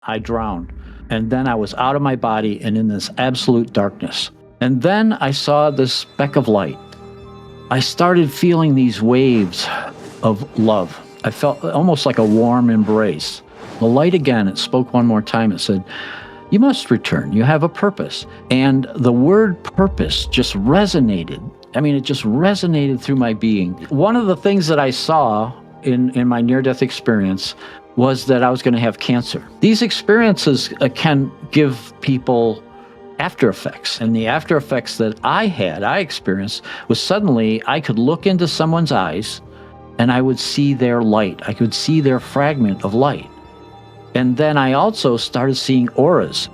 I drowned. And then I was out of my body and in this absolute darkness. And then I saw this speck of light. I started feeling these waves of love. I felt almost like a warm embrace. The light again, it spoke one more time. It said, "You must return. You have a purpose." And the word purpose just resonated. I mean, it just resonated through my being. One of the things that I saw in my near-death experience was that I was going to have cancer. These experiences can give people after effects. And the after effects that I experienced, was suddenly I could look into someone's eyes and I would see their light. I could see their fragment of light. And then I also started seeing auras.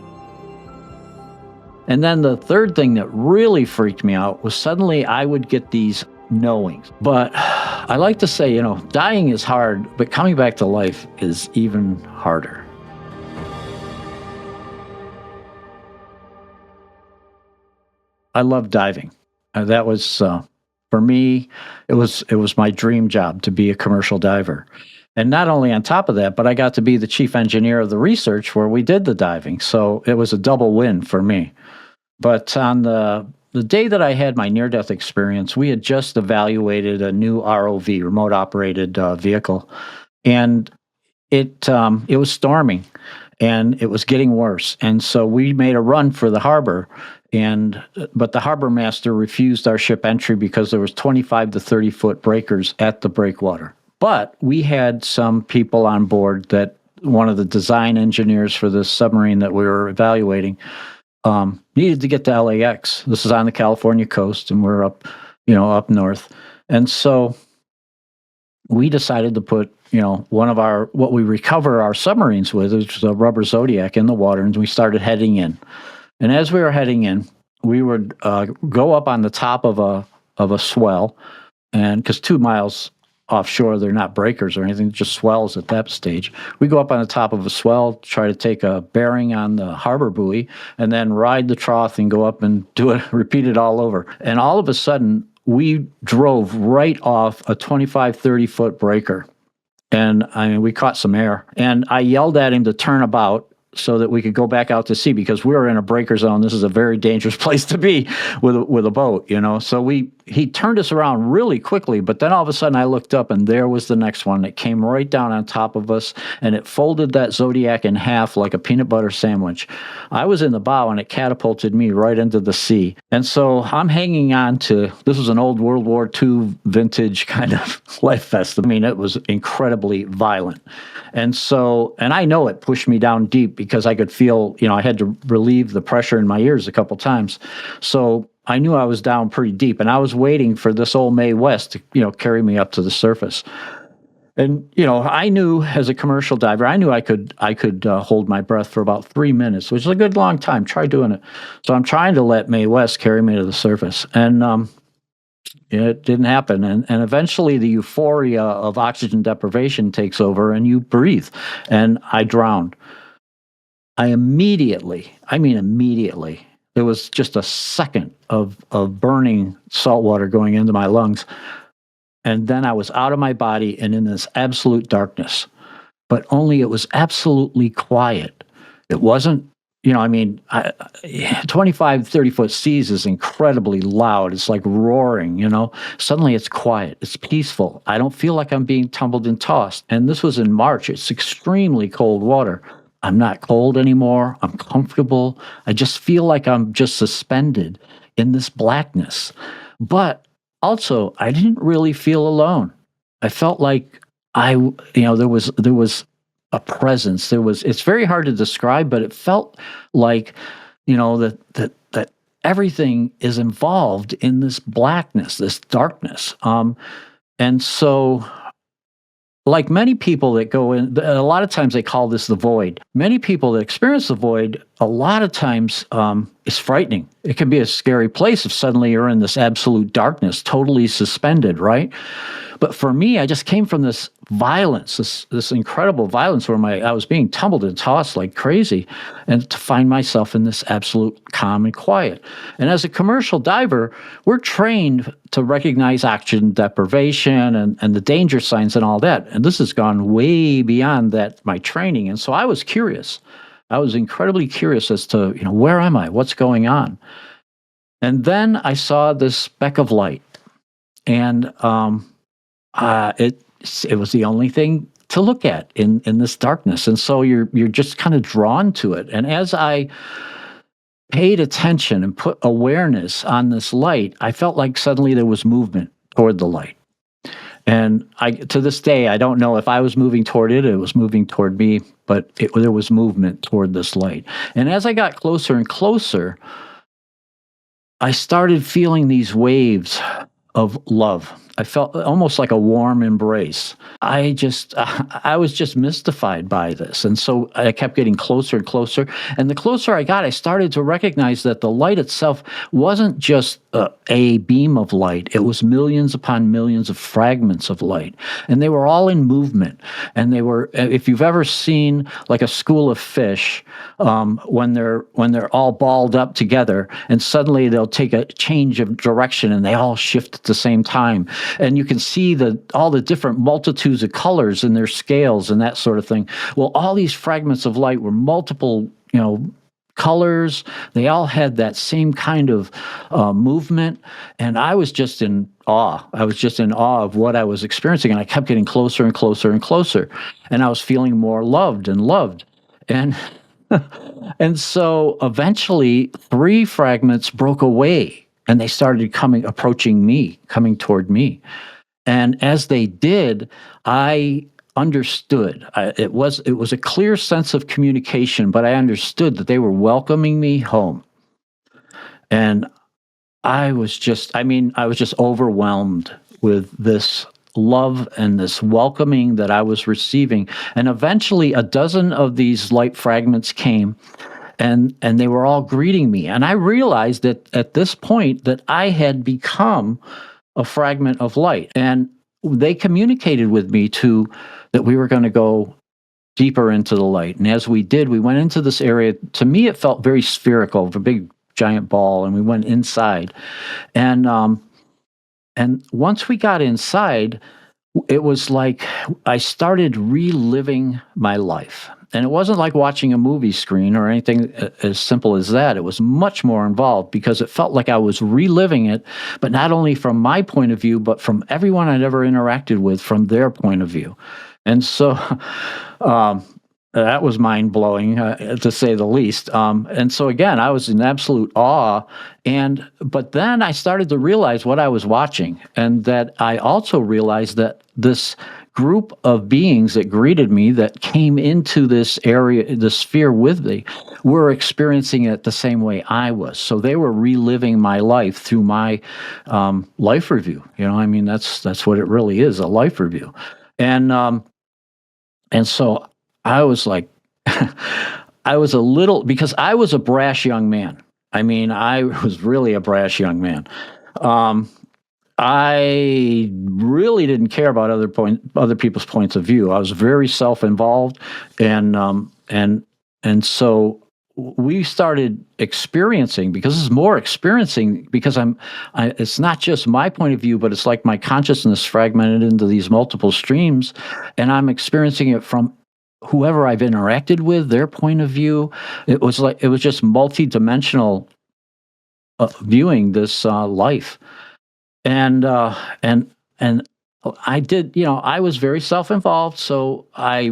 And then the third thing that really freaked me out was suddenly I would get these knowings. But I like to say, dying is hard, but coming back to life is even harder. I love diving. That was, for me, it was my dream job to be a commercial diver. And not only on top of that, but I got to be the chief engineer of the research where we did the diving. So it was a double win for me. But on the day that I had my near-death experience, we had just evaluated a new ROV, remote operated vehicle, and it was storming, and it was getting worse. And so we made a run for the harbor, but the harbor master refused our ship entry because there was 25 to 30 foot breakers at the breakwater. But we had some people on board that one of the design engineers for this submarine that we were evaluating needed to get to LAX. This is on the California coast, and we're up north. And so we decided to put, one of what we recover our submarines with, which is a rubber Zodiac, in the water, and we started heading in. And as we were heading in, we would go up on the top of a swell, and because 2 miles offshore, they're not breakers or anything, just swells at that stage. We go up on the top of a swell, try to take a bearing on the harbor buoy, and then ride the trough and go up and repeat it all over. And all of a sudden, we drove right off a 25, 30 foot breaker. And we caught some air. And I yelled at him to turn about so that we could go back out to sea, because we were in a breaker zone. This is a very dangerous place to be with a boat, So he turned us around really quickly, but then all of a sudden I looked up and there was the next one that came right down on top of us, and it folded that Zodiac in half like a peanut butter sandwich. I was in the bow and it catapulted me right into the sea. And so I'm hanging on to, this was an old World War II vintage kind of life vest. It was incredibly violent. And I know it pushed me down deep because I could feel, I had to relieve the pressure in my ears a couple times. So I knew I was down pretty deep, and I was waiting for this old Mae West to, carry me up to the surface. And, I knew as a commercial diver, I knew I could hold my breath for about 3 minutes, which is a good long time. Try doing it. So I'm trying to let Mae West carry me to the surface. And it didn't happen. And eventually the euphoria of oxygen deprivation takes over and you breathe. And I drowned. I immediately, there was just a second of burning salt water going into my lungs. And then I was out of my body and in this absolute darkness. But only it was absolutely quiet. It wasn't, 25, 30 foot seas is incredibly loud. It's like roaring, Suddenly it's quiet. It's peaceful. I don't feel like I'm being tumbled and tossed. And this was in March. It's extremely cold water. I'm not cold anymore. I'm comfortable. I just feel like I'm just suspended in this blackness. But also, I didn't really feel alone. I felt like there was a presence. It's very hard to describe, but it felt like, that everything is involved in this blackness, this darkness. And so, like many people that go in, a lot of times they call this the void. Many people that experience the void a lot of times is frightening. It can be a scary place if suddenly you're in this absolute darkness, totally suspended, right? But for me, I just came from this violence, this incredible violence where I was being tumbled and tossed like crazy, and to find myself in this absolute calm and quiet. And as a commercial diver, we're trained to recognize oxygen deprivation and the danger signs and all that. And this has gone way beyond that, my training. And so I was curious. I was incredibly curious as to, where am I? What's going on? And then I saw this speck of light, and it was the only thing to look at in this darkness, and so you're just kind of drawn to it. And as I paid attention and put awareness on this light, I felt like suddenly there was movement toward the light. And to this day, I don't know if I was moving toward it, it was moving toward me, but there was movement toward this light. And as I got closer and closer, I started feeling these waves of love. I felt almost like a warm embrace. I was just mystified by this. And so I kept getting closer and closer. And the closer I got, I started to recognize that the light itself wasn't just a beam of light. It was millions upon millions of fragments of light. And they were all in movement. And they were, if you've ever seen like a school of fish, when they're all balled up together, and suddenly they'll take a change of direction and they all shift at the same time. And you can see all the different multitudes of colors in their scales and that sort of thing. Well, all these fragments of light were multiple, colors. They all had that same kind of movement. And I was just in awe. I was just in awe of what I was experiencing. And I kept getting closer and closer and closer. And I was feeling more loved and loved. And and so eventually 3 fragments broke away. And they started coming toward me. And as they did, I understood. It was a clear sense of communication, but I understood that they were welcoming me home. And I was just overwhelmed with this love and this welcoming that I was receiving. And eventually a dozen of these light fragments came, and they were all greeting me. And I realized that at this point that I had become a fragment of light. And they communicated with me that we were going to go deeper into the light. And as we did, we went into this area. To me, it felt very spherical, of a big giant ball, and we went inside. And once we got inside, it was like I started reliving my life. And it wasn't like watching a movie screen or anything as simple as that. It was much more involved because it felt like I was reliving it, but not only from my point of view, but from everyone I'd ever interacted with from their point of view. And so that was mind-blowing, to say the least. And so again, I was in absolute awe. But then I started to realize what I was watching, and that I also realized that this group of beings that greeted me, that came into this area, the sphere with me, were experiencing it the same way I was. So they were reliving my life through my life review. That's what it really is, a life review. And so I was like, I was because I was a brash young man. I was really a brash young man. I really didn't care about other people's points of view. I was very self-involved, and so we started experiencing, because this is more experiencing, because it's not just my point of view, but it's like my consciousness fragmented into these multiple streams, and I'm experiencing it from whoever I've interacted with, their point of view. It was just multi-dimensional viewing this life. And I did, I was very self-involved. So I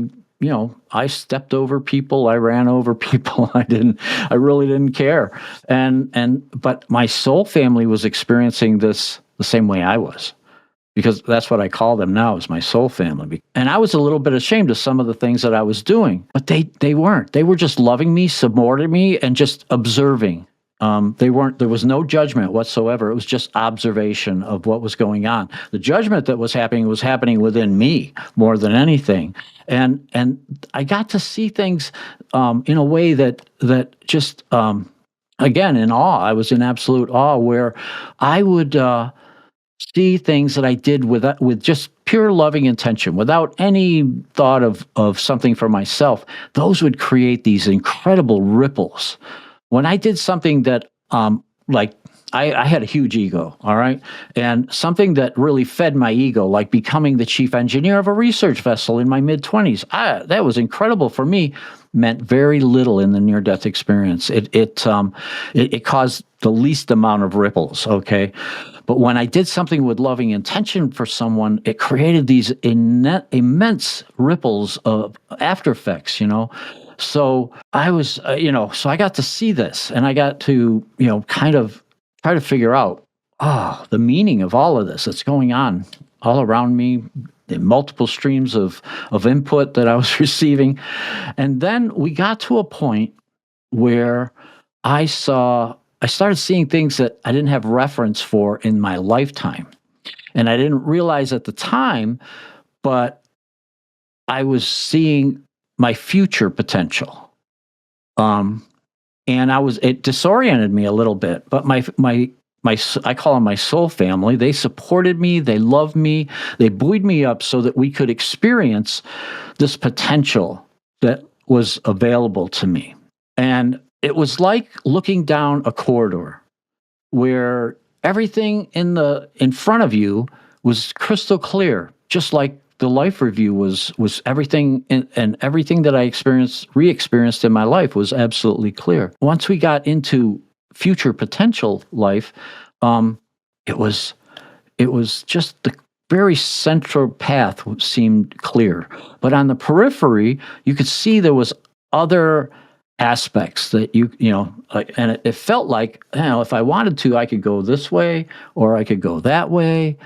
stepped over people, I ran over people. I really didn't care. But my soul family was experiencing this the same way I was, because that's what I call them now, is my soul family. And I was a little bit ashamed of some of the things that I was doing, but they weren't. They were just loving me, supporting me, and just observing There was no judgment whatsoever. It was just observation of what was going on. The judgment that was happening within me more than anything. And I got to see things in a way that just again, in awe. I was in absolute awe, where I would see things that I did with just pure loving intention, without any thought of something for myself. Those would create these incredible ripples. When I did something that, like, I had a huge ego, all right? And something that really fed my ego, like becoming the chief engineer of a research vessel in my mid-20s, that was incredible for me, meant very little in the near-death experience. It caused the least amount of ripples, okay? But when I did something with loving intention for someone, it created these immense ripples of after effects, So I was, so I got to see this, and I got to, kind of try to figure out, the meaning of all of this that's going on all around me, the multiple streams of input that I was receiving. And then we got to a point where I started seeing things that I didn't have reference for in my lifetime. And I didn't realize at the time, but I was seeing my future potential. And it disoriented me a little bit, but I call them my soul family. They supported me. They loved me. They buoyed me up so that we could experience this potential that was available to me. And it was like looking down a corridor where everything in front of you was crystal clear, just like the life review was everything, and everything that I re-experienced in my life was absolutely clear. Once we got into future potential life, it was just the very central path seemed clear. But on the periphery, you could see there was other aspects that and it felt like, if I wanted to, I could go this way or I could go that way,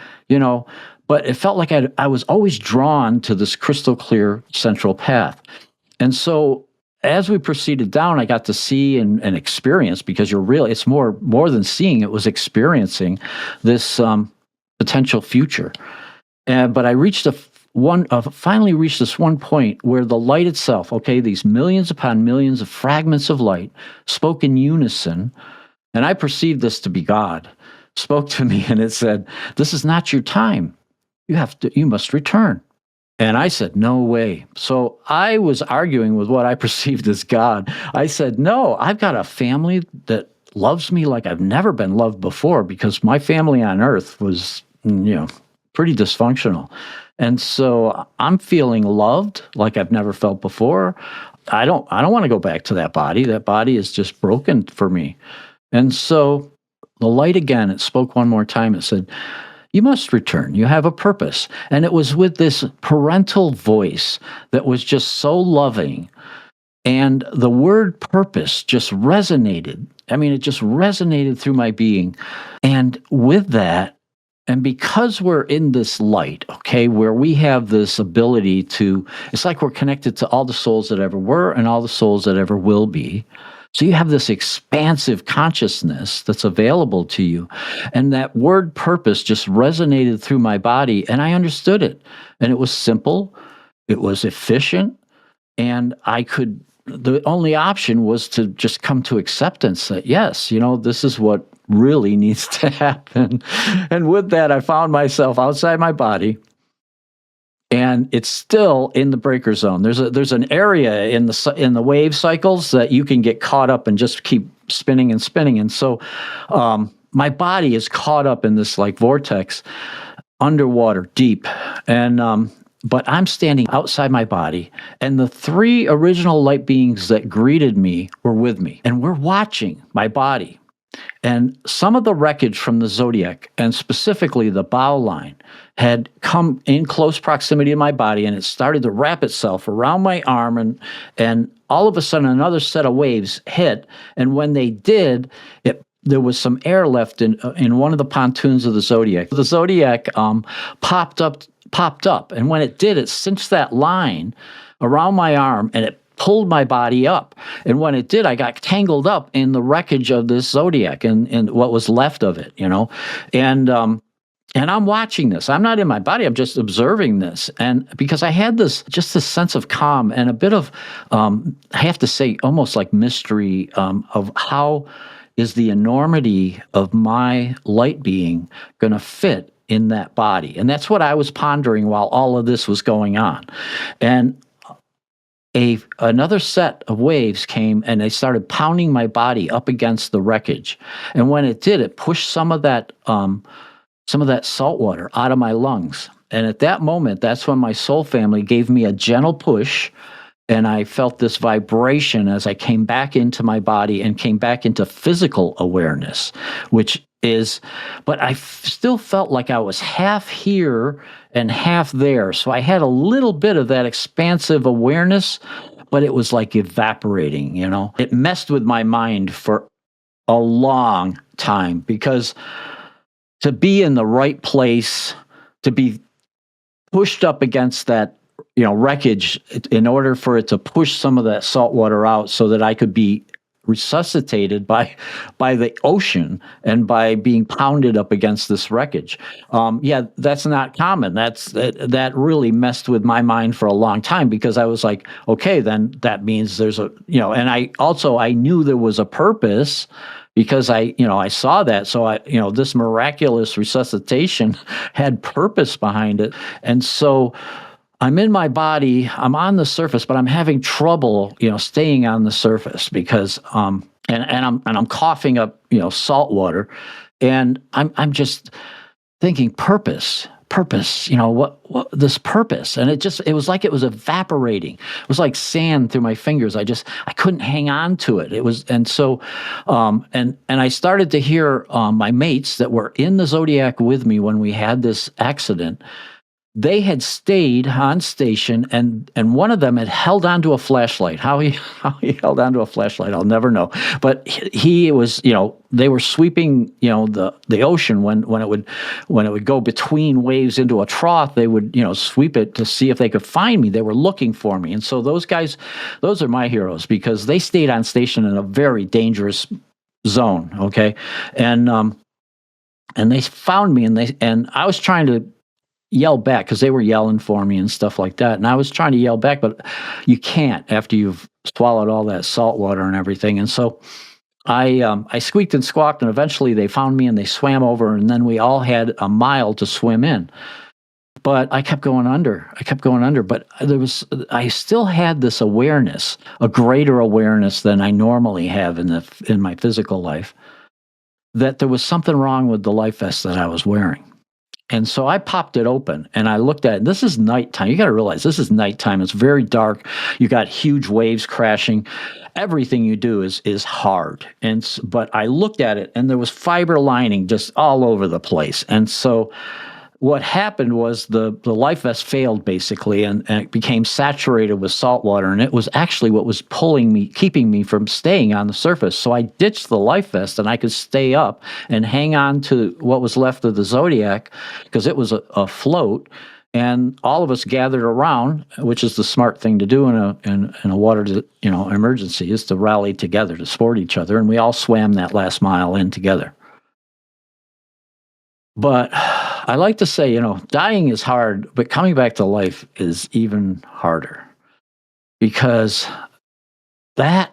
but it felt like I was always drawn to this crystal clear central path. And so as we proceeded down, I got to see and experience, because it's more than seeing, it was experiencing this potential future. But I finally reached this one point where the light itself, okay, these millions upon millions of fragments of light spoke in unison, and I perceived this to be God, spoke to me, and it said, "This is not your time. You must return." And I said, "No way." So I was arguing with what I perceived as God. I said, "No, I've got a family that loves me like I've never been loved before, because my family on earth was, pretty dysfunctional. And so I'm feeling loved like I've never felt before. I don't want to go back to that body. That body is just broken for me." And so the light again, it spoke one more time. It said, "You must return. You have a purpose." And it was with this parental voice that was just so loving. And the word purpose just resonated. I mean, it just resonated through my being. And with that, and because we're in this light, okay, where we have this ability it's like we're connected to all the souls that ever were and all the souls that ever will be. So you have this expansive consciousness that's available to you. And that word purpose just resonated through my body, and I understood it. And it was simple, it was efficient, and the only option was to just come to acceptance that, yes, this is what really needs to happen. And with that, I found myself outside my body, and it's still in the breaker zone. There's an area in the wave cycles that you can get caught up and just keep spinning and spinning. And so my body is caught up in this like vortex underwater, deep. And but I'm standing outside my body, and the three original light beings that greeted me were with me, and we're watching my body. And some of the wreckage from the zodiac, and specifically the bow line, had come in close proximity to my body, and it started to wrap itself around my arm, and all of a sudden another set of waves hit, and when they did, there was some air left in one of the pontoons of the zodiac. The zodiac popped up, and when it did, it cinched that line around my arm, and it pulled my body up. And when it did, I got tangled up in the wreckage of this Zodiac and what was left of it, you know? And, um, and I'm watching this. I'm not in my body. I'm just observing this. And because I had this sense of calm and a bit of, I have to say, almost like mystery of how is the enormity of my light being going to fit in that body? And that's what I was pondering while all of this was going on. And another set of waves came and they started pounding my body up against the wreckage. And when it did, it pushed some of that salt water out of my lungs. And at that moment, that's when my soul family gave me a gentle push. And I felt this vibration as I came back into my body and came back into physical awareness, which is, but I still felt like I was half here and half there. So I had a little bit of that expansive awareness, but it was like evaporating, you know? It messed with my mind for a long time because to be in the right place, to be pushed up against that, you know, wreckage in order for it to push some of that salt water out so that I could be resuscitated by the ocean and by being pounded up against this wreckage. Yeah, that's not common. That really messed with my mind for a long time because I was like, okay, then that means there's a, you know, and I knew there was a purpose because I saw that. So this miraculous resuscitation had purpose behind it. And so I'm in my body, I'm on the surface, but I'm having trouble, staying on the surface because I'm coughing up, salt water. And I'm just thinking purpose, what this purpose. And it was like it was evaporating. It was like sand through my fingers. I couldn't hang on to it. It was, and so, and I started to hear my mates that were in the Zodiac with me when we had this accident. They had stayed on station, and one of them had held onto a flashlight. How he held onto a flashlight, I'll never know. But he was, they were sweeping, the ocean when it would go between waves into a trough. They would, sweep it to see if they could find me. They were looking for me, and so those guys, those are my heroes because they stayed on station in a very dangerous zone. Okay, and they found me, and I was trying to yell back because they were yelling for me and stuff like that. And I was trying to yell back, but you can't after you've swallowed all that salt water and everything. And so I squeaked and squawked, and eventually they found me and they swam over, and then we all had a mile to swim in. But I kept going under. But I still had this awareness, a greater awareness than I normally have in my physical life, that there was something wrong with the life vest that I was wearing. And so I popped it open and I looked at it. This is nighttime. You got to realize this is nighttime. It's very dark. You got huge waves crashing. Everything you do is hard. But I looked at it and there was fiber lining just all over the place. And so what happened was the life vest failed basically, and it became saturated with salt water, and it was actually what was keeping me from staying on the surface. So I ditched the life vest, and I could stay up and hang on to what was left of the Zodiac because it was afloat. And all of us gathered around, which is the smart thing to do in a water emergency, is to rally together to support each other, and we all swam that last mile in together. But I like to say, dying is hard, but coming back to life is even harder because that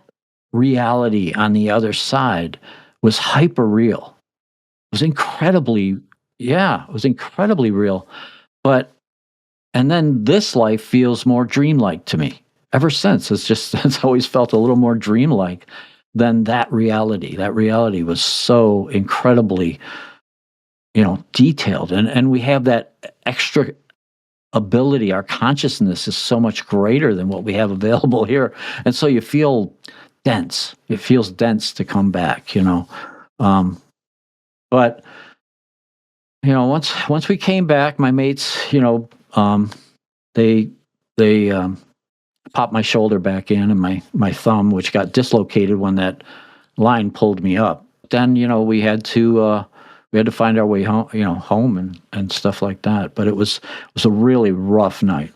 reality on the other side was hyper real. It was incredibly real. And then this life feels more dreamlike to me. Ever since, it's always felt a little more dreamlike than that reality. That reality was so incredibly detailed. And we have that extra ability. Our consciousness is so much greater than what we have available here. And so you feel dense. It feels dense to come back, But, once we came back, my mates, they popped my shoulder back in and my thumb, which got dislocated when that line pulled me up. Then, we had to find our way home and stuff like that. But it was a really rough night.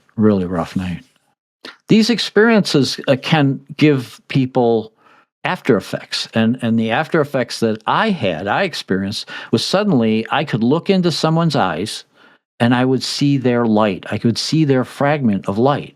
These experiences can give people after effects, and the after effects that I experienced was suddenly I could look into someone's eyes and I would see their light. I could see their fragment of light.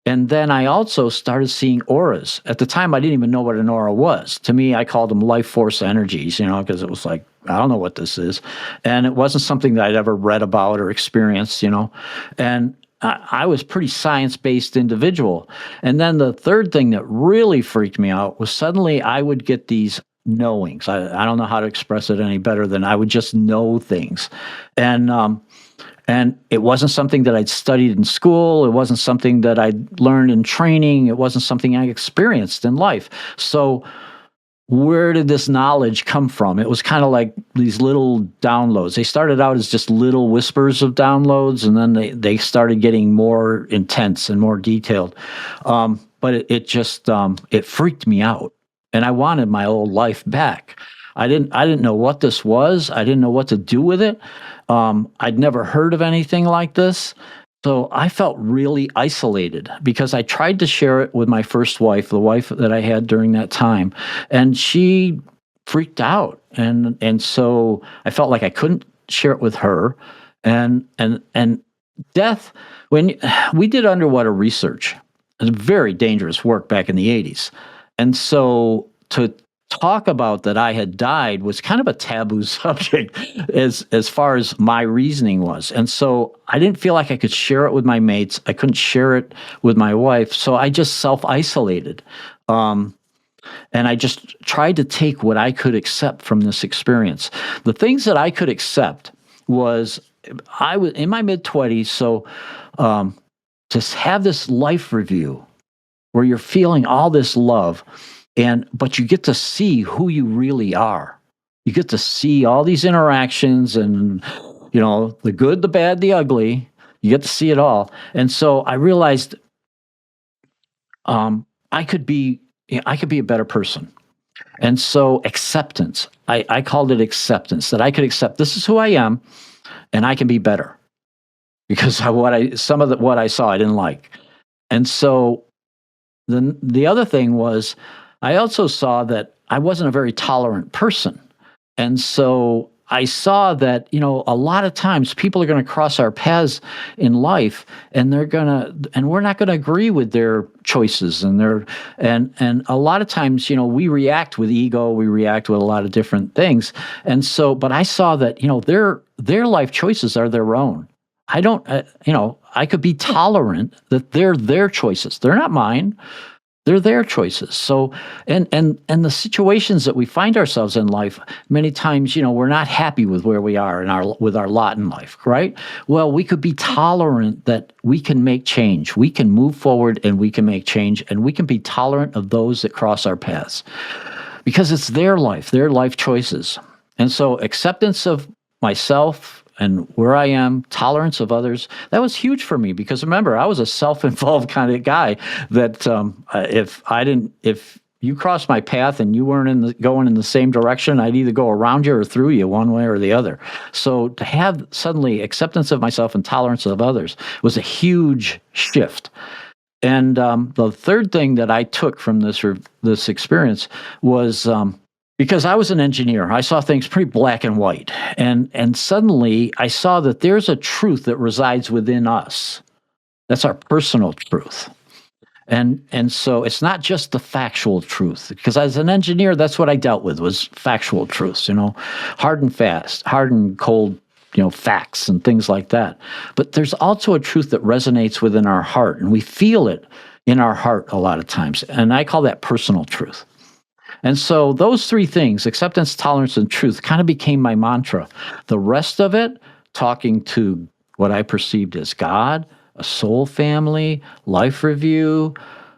And then I also started seeing auras. At the time, I didn't even know what an aura was. To me, I called them life force energies, because it was like, I don't know what this is. And it wasn't something that I'd ever read about or experienced. And I was pretty science-based individual. And then the third thing that really freaked me out was suddenly I would get these knowings. I don't know how to express it any better than I would just know things. And it wasn't something that I'd studied in school. It wasn't something that I'd learned in training. It wasn't something I experienced in life. So where did this knowledge come from? It was kind of like these little downloads. They started out as just little whispers of downloads, and then they started getting more intense and more detailed. But it freaked me out, and I wanted my old life back. I didn't know what this was. I didn't know what to do with it. I'd never heard of anything like this. So I felt really isolated because I tried to share it with my first wife, the wife that I had during that time, and she freaked out. And so I felt like I couldn't share it with her. And death, when we did underwater research, it was very dangerous work back in the 80s. And so to talk about that I had died was kind of a taboo subject as far as my reasoning was. And so I didn't feel like I could share it with my mates. I couldn't share it with my wife. So I just self-isolated. And I just tried to take what I could accept from this experience. The things that I could accept was I was in my mid-20s. So to have this life review where you're feeling all this love, but you get to see who you really are. You get to see all these interactions and, the good, the bad, the ugly. You get to see it all. And so I realized I could be a better person. And so acceptance, I called it acceptance, that I could accept this is who I am and I can be better because some of what I saw I didn't like. And so the other thing was, I also saw that I wasn't a very tolerant person. And so I saw that, a lot of times people are going to cross our paths in life and we're not going to agree with their choices and a lot of times, we react with ego, we react with a lot of different things. And so, but I saw that, their life choices are their own. I don't, I could be tolerant that they're their choices. They're not mine. They're their choices. So, and the situations that we find ourselves in life, many times, we're not happy with where we are with our lot in life, right? Well, we could be tolerant that we can make change. We can move forward and we can make change, and we can be tolerant of those that cross our paths because it's their life choices. And so acceptance of myself and where I am, tolerance of others, that was huge for me because remember, I was a self-involved kind of guy that if you crossed my path and you weren't going in the same direction, I'd either go around you or through you one way or the other. So to have suddenly acceptance of myself and tolerance of others was a huge shift. And the third thing that I took from this experience was because I was an engineer, I saw things pretty black and white. And suddenly I saw that there's a truth that resides within us. That's our personal truth. And so it's not just the factual truth, because as an engineer, that's what I dealt with was factual truths, hard and fast, hard and cold, facts and things like that. But there's also a truth that resonates within our heart, and we feel it in our heart a lot of times. And I call that personal truth. And so those three things, acceptance, tolerance, and truth, kind of became my mantra. The rest of it, talking to what I perceived as God, a soul family, life review,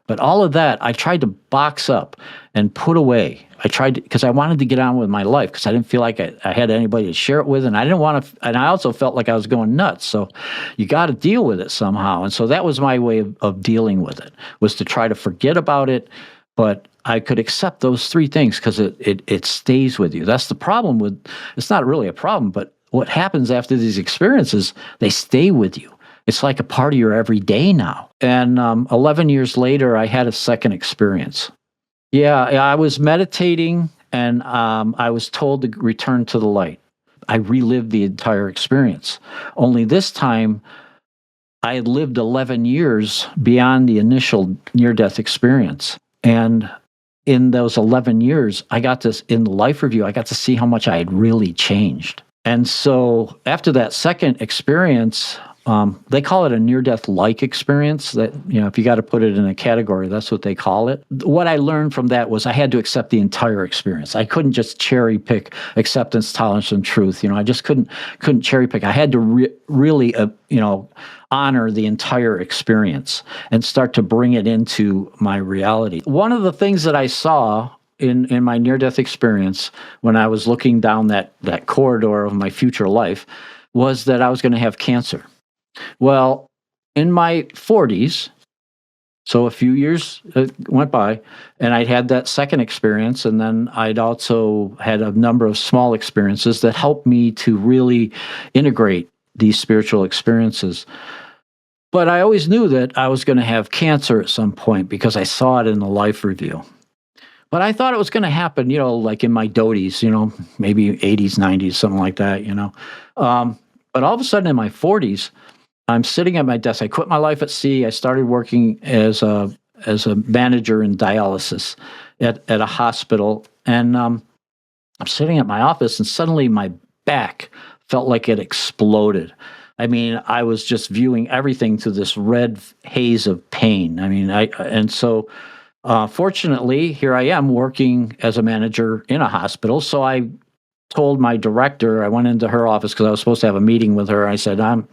but all of that I tried to box up and put away. Because I wanted to get on with my life because I didn't feel like I had anybody to share it with, and I didn't want to. And I also felt like I was going nuts. So you got to deal with it somehow. And so that was my way of dealing with it, was to try to forget about it, but I could accept those three things because it stays with you. That's the problem with, it's not really a problem, but what happens after these experiences, they stay with you. it's like a part of your everyday now. And 11 years later, I had a second experience. Yeah, I was meditating and I was told to return to the light. I relived the entire experience. Only this time, I had lived 11 years beyond the initial near death experience. And in those 11 years, I got this in the life review, I got to see how much I had really changed. And so after that second experience, they call it a near-death like experience. That, if you got to put it in a category, that's what they call it. What I learned from that was I had to accept the entire experience. I couldn't just cherry pick acceptance, tolerance, and truth. I just couldn't cherry pick. I had to really, honor the entire experience and start to bring it into my reality. One of the things that I saw in my near-death experience when I was looking down that corridor of my future life was that I was going to have cancer. Well, in my 40s, so a few years went by, and I'd had that second experience, and then I'd also had a number of small experiences that helped me to really integrate these spiritual experiences. But I always knew that I was going to have cancer at some point because I saw it in the life review. But I thought it was going to happen, like in my doties, maybe 80s, 90s, something like that, But all of a sudden in my 40s, I'm sitting at my desk. I quit my life at sea. I started working as a manager in dialysis at a hospital. And I'm sitting at my office, and suddenly my back felt like it exploded. I mean, I was just viewing everything through this red haze of pain. I mean, so fortunately, here I am working as a manager in a hospital. So I told my director, I went into her office because I was supposed to have a meeting with her. I said, I'm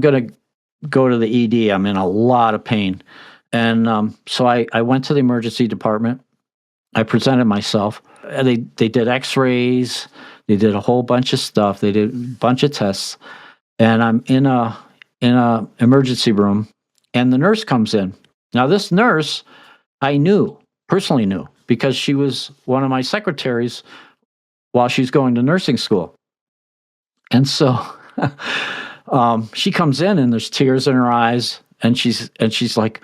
going to go to the ED. I'm in a lot of pain. And so I went to the emergency department. I presented myself. They did x-rays. They did a whole bunch of stuff. They did a bunch of tests. And I'm in a emergency room, and the nurse comes in. Now, this nurse I personally knew, because she was one of my secretaries while she's going to nursing school. And so she comes in, and there's tears in her eyes, and she's like,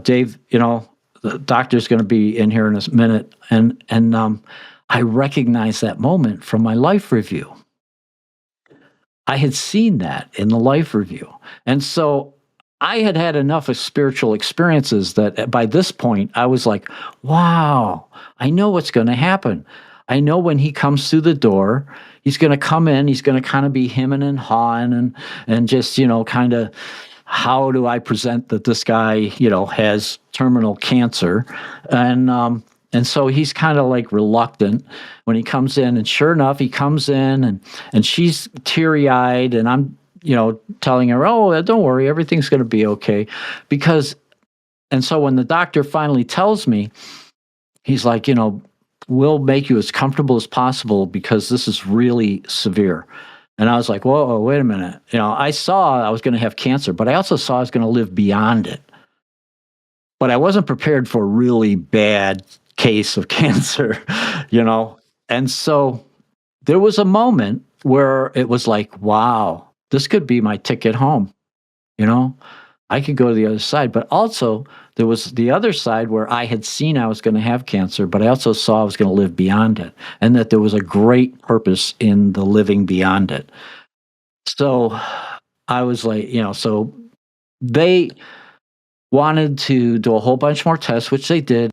Dave, the doctor's going to be in here in a minute. And I recognize that moment from my life review. I had seen that in the life review. And so I had had enough of spiritual experiences that by this point, I was like, wow, I know what's going to happen. I know when he comes through the door, he's going to come in, he's going to kind of be hemming and hawing and just, kind of, how do I present that this guy, has terminal cancer? And so he's kind of like reluctant when he comes in. And sure enough, he comes in and she's teary-eyed, and I'm, telling her, oh, don't worry, everything's going to be okay. And so when the doctor finally tells me, he's like, we'll make you as comfortable as possible because this is really severe. And I was like, whoa, wait a minute. I saw I was going to have cancer, but I also saw I was going to live beyond it. But I wasn't prepared for a really bad case of cancer, And so there was a moment where it was like, wow, this could be my ticket home. I could go to the other side. But also there was the other side where I had seen I was going to have cancer, but I also saw I was going to live beyond it, and that there was a great purpose in the living beyond it. So I was like, so they wanted to do a whole bunch more tests, which they did.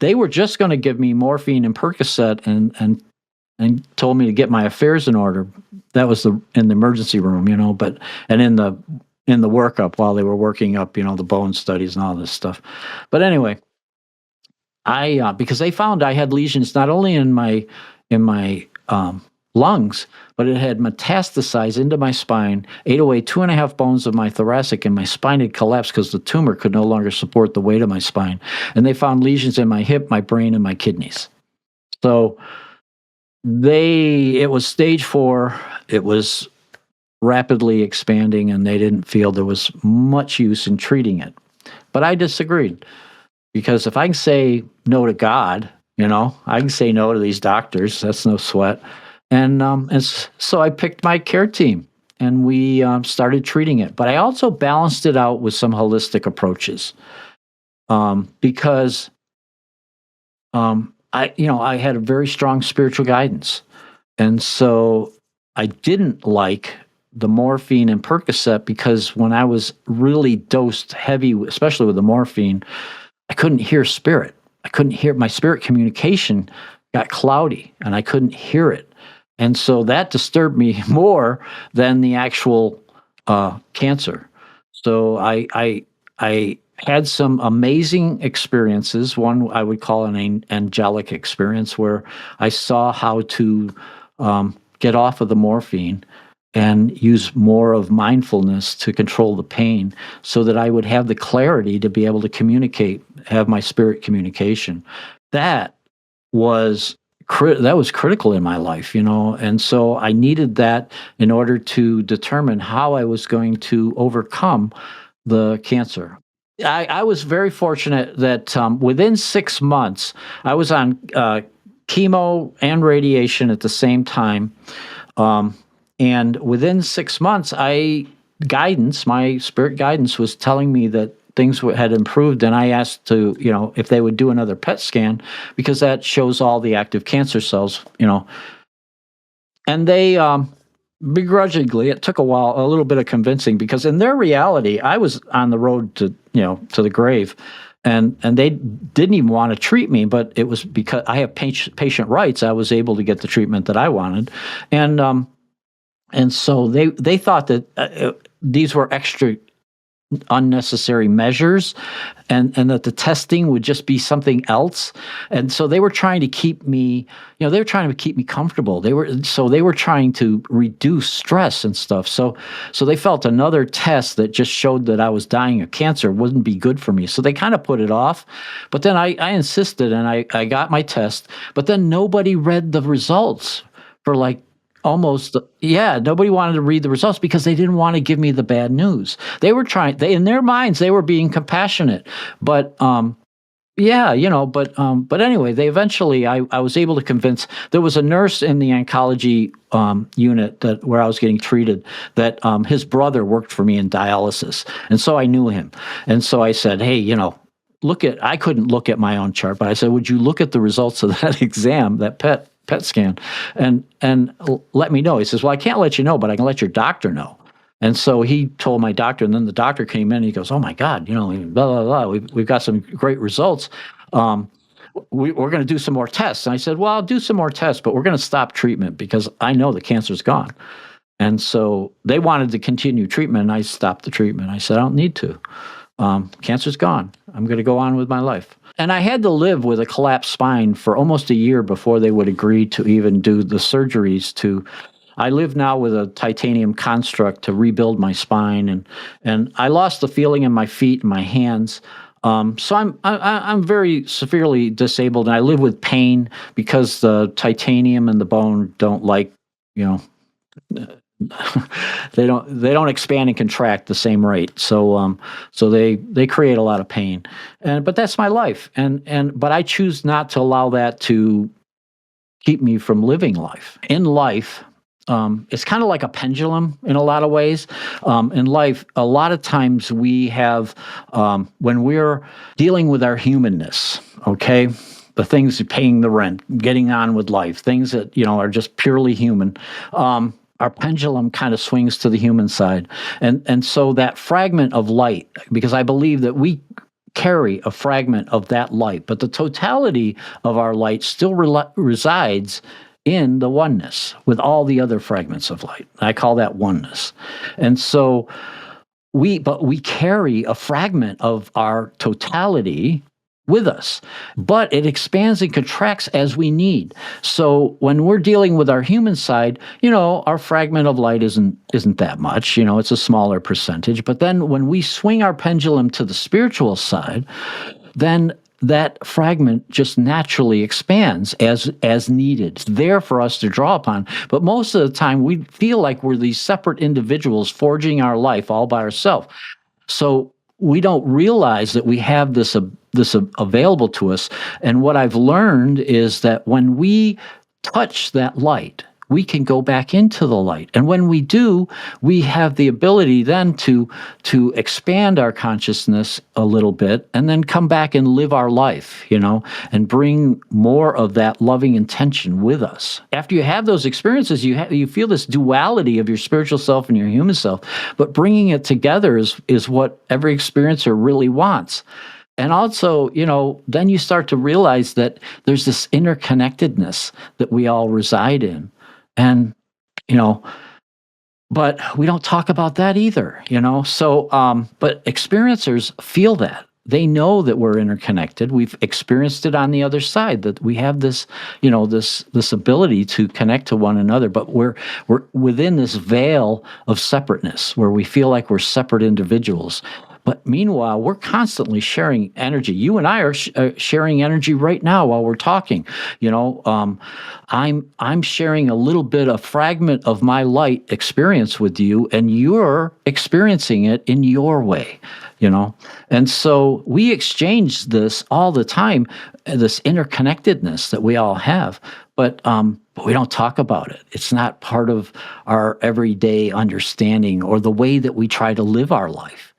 They were just going to give me morphine and Percocet and told me to get my affairs in order. That was in the emergency room, and in the workup while they were working up, the bone studies and all this stuff. But anyway, because they found I had lesions not only in my lungs, but it had metastasized into my spine, ate away 2.5 bones of my thoracic, and my spine had collapsed because the tumor could no longer support the weight of my spine. And they found lesions in my hip, my brain, and my kidneys. So it was stage 4. It was rapidly expanding, and they didn't feel there was much use in treating it. But I disagreed, because if I can say no to God, I can say no to these doctors. That's no sweat. And so I picked my care team, and we started treating it. But I also balanced it out with some holistic approaches, because I had a very strong spiritual guidance, and so I didn't like the morphine and Percocet because when I was really dosed heavy, especially with the morphine, I couldn't hear spirit. I couldn't hear my spirit communication got cloudy and I couldn't hear it. And so that disturbed me more than the actual cancer. So I had some amazing experiences. One I would call an angelic experience where I saw how to get off of the morphine and use more of mindfulness to control the pain so that I would have the clarity to be able to communicate, have my spirit communication. That was that was critical in my life, and so I needed that in order to determine how I was going to overcome the cancer. I was very fortunate that within 6 months, I was on chemo and radiation at the same time. And within 6 months, my spirit guidance was telling me that things had improved. And I asked if they would do another PET scan because that shows all the active cancer cells, and they, begrudgingly, it took a little bit of convincing because in their reality, I was on the road to the grave. And they didn't even want to treat me, but it was because I have patient rights. I was able to get the treatment that I wanted. And so they thought that these were extra unnecessary measures, and that the testing would just be something else. And so they were trying to keep me, comfortable. They were trying to reduce stress and stuff. So they felt another test that just showed that I was dying of cancer wouldn't be good for me. So they kind of put it off. But then I insisted, and I got my test. But then nobody read the results for nobody wanted to read the results because they didn't want to give me the bad news. They were in their minds, they were being compassionate, but but anyway, they eventually, I was able to convince. There was a nurse in the oncology unit where I was getting treated that his brother worked for me in dialysis, and so I knew him, and so I said, hey, I couldn't look at my own chart, but I said, would you look at the results of that exam, that PET scan, and let me know. He says, well, I can't let you know, but I can let your doctor know. And so he told my doctor, and then the doctor came in and he goes, oh my God, blah, blah, blah. We've got some great results. We're going to do some more tests. And I said, well, I'll do some more tests, but we're going to stop treatment because I know the cancer's gone. And so they wanted to continue treatment, and I stopped the treatment. I said, I don't need to. Cancer's gone. I'm going to go on with my life. And I had to live with a collapsed spine for almost a year before they would agree to even do the surgeries. I live now with a titanium construct to rebuild my spine, and I lost the feeling in my feet and my hands. So I'm very severely disabled, and I live with pain because the titanium and the bone don't like, they don't expand and contract the same rate. So they create a lot of pain. But that's my life. But I choose not to allow that to keep me from living life. In life, it's kind of like a pendulum in a lot of ways. In life, a lot of times we have, when we're dealing with our humanness, okay, the things, paying the rent, getting on with life, things that, are just purely human, our pendulum kind of swings to the human side. And so that fragment of light, because I believe that we carry a fragment of that light, but the totality of our light still resides in the oneness with all the other fragments of light. I call that oneness. And so we carry a fragment of our totality with us, but it expands and contracts as we need. So when we're dealing with our human side, our fragment of light isn't that much, it's a smaller percentage. But then when we swing our pendulum to the spiritual side, then that fragment just naturally expands as needed. It's there for us to draw upon. But most of the time we feel like we're these separate individuals forging our life all by ourselves. So we don't realize that we have this available to us. And what I've learned is that when we touch that light, we can go back into the light. And when we do, we have the ability then to expand our consciousness a little bit and then come back and live our life, and bring more of that loving intention with us. After you have those experiences, you feel this duality of your spiritual self and your human self, but bringing it together is what every experiencer really wants. And also, then you start to realize that there's this interconnectedness that we all reside in. And, but we don't talk about that either, So, but experiencers feel that. They know that we're interconnected. We've experienced it on the other side, that we have this, this ability to connect to one another, but we're within this veil of separateness where we feel like we're separate individuals. But meanwhile, we're constantly sharing energy. You and I are sharing energy right now while we're talking. I'm sharing a little bit, a fragment of my light experience with you, and you're experiencing it in your way. And so we exchange this all the time, this interconnectedness that we all have, but we don't talk about it. It's not part of our everyday understanding or the way that we try to live our life.